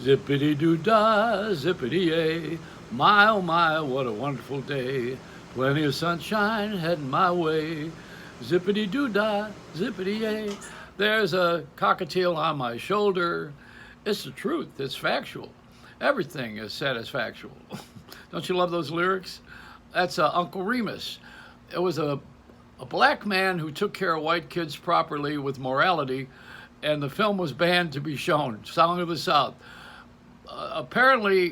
Zippity-doo-dah, zippity-yay, my oh my, what a wonderful day. Plenty of sunshine heading my way. Zippity-doo-dah, zippity-yay. There's a cockatiel on my shoulder. It's the truth, it's factual. Everything is satisfactual. Don't you love those lyrics? That's Uncle Remus. It was a black man who took care of white kids properly with morality, and the film was banned to be shown. Song of the South. Apparently,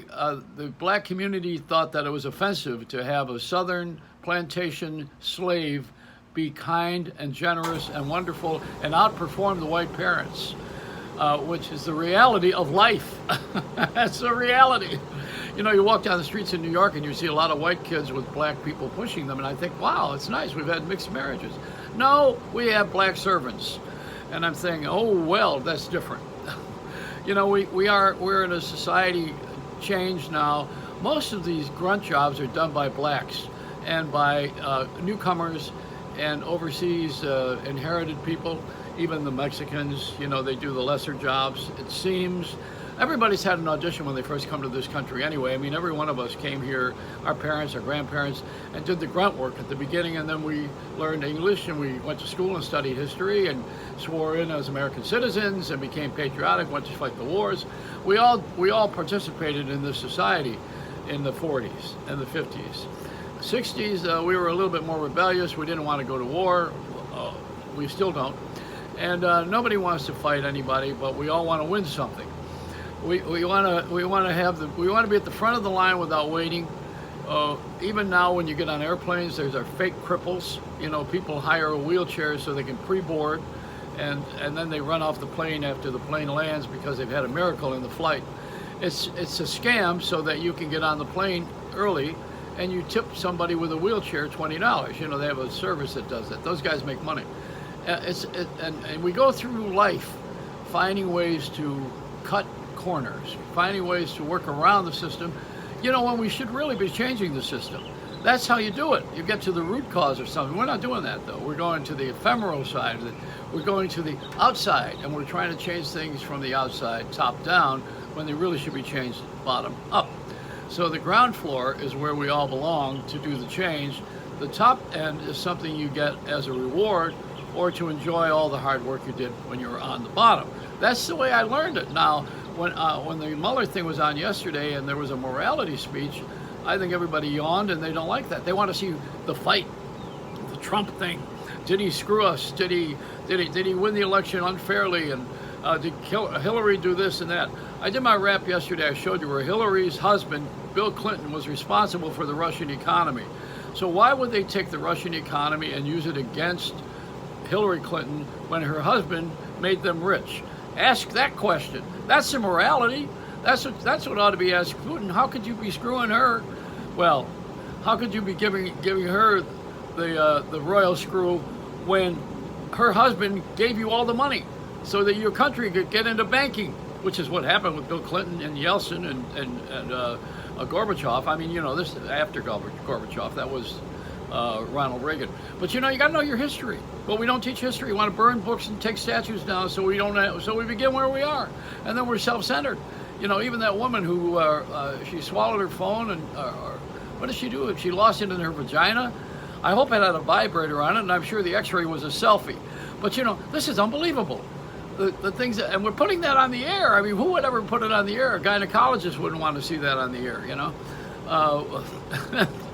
the black community thought that it was offensive to have a southern plantation slave be kind and generous and wonderful and outperform the white parents, which is the reality of life. That's the reality. You know, you walk down the streets in New York and you see a lot of white kids with black people pushing them, and I think, wow, it's nice, we've had mixed marriages. No, we have black servants. And I'm saying, oh, well, that's different. You know, we're in a society change now. Most of these grunt jobs are done by blacks and by newcomers and overseas inherited people. Even the Mexicans, you know, they do the lesser jobs. It seems everybody's had an audition when they first come to this country anyway. I mean, every one of us came here, our parents, our grandparents, and did the grunt work at the beginning, and then we learned English, and we went to school and studied history, and swore in as American citizens, and became patriotic, went to fight the wars. We all participated in this society in the 40s and the 50s. 60s, we were a little bit more rebellious. We didn't want to go to war. We still don't. And nobody wants to fight anybody, but we all want to win something. We want to be at the front of the line without waiting. Even now, when you get on airplanes, there's our fake cripples. You know, people hire a wheelchair so they can pre-board, and then they run off the plane after the plane lands because they've had a miracle in the flight. It's a scam so that you can get on the plane early, and you tip somebody with a wheelchair $20. You know, they have a service that does that. Those guys make money. And we go through life finding ways to cut corners, finding ways to work around the system, you know, when we should really be changing the system. That's how you do it. You get to the root cause of something. We're not doing that, though. We're going to the ephemeral side of it. We're going to the outside, and we're trying to change things from the outside, top down, when they really should be changed bottom up. So the ground floor is where we all belong to do the change. The top end is something you get as a reward or to enjoy all the hard work you did when you were on the bottom. That's the way I learned it. Now, when the Mueller thing was on yesterday and there was a morality speech, I think everybody yawned, and they don't like that. They want to see the fight, the Trump thing. Did he screw us? Did he win the election unfairly? And did Hillary do this and that? I did my rap yesterday. I showed you where Hillary's husband, Bill Clinton, was responsible for the Russian economy. So why would they take the Russian economy and use it against Hillary Clinton when her husband made them rich? Ask that question. That's the morality. That's what ought to be asked Putin. How could you be screwing her? Well, how could you be giving her the royal screw when her husband gave you all the money so that your country could get into banking, which is what happened with Bill Clinton and Yeltsin and Gorbachev. I mean, you know, this after Gorbachev, that was Ronald Reagan. But you know, you got to know your history. Well, we don't teach history. We want to burn books and take statues down, so we begin where we are, and then we're self-centered. You know, even that woman who she swallowed her phone, and what did she do? She lost it in her vagina. I hope it had a vibrator on it, and I'm sure the X-ray was a selfie. But you know, this is unbelievable. The things that, and we're putting that on the air. I mean, who would ever put it on the air? A gynecologist wouldn't want to see that on the air. You know.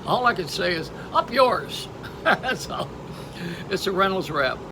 All I can say is, up yours. That's all. It's a Reynolds Rap.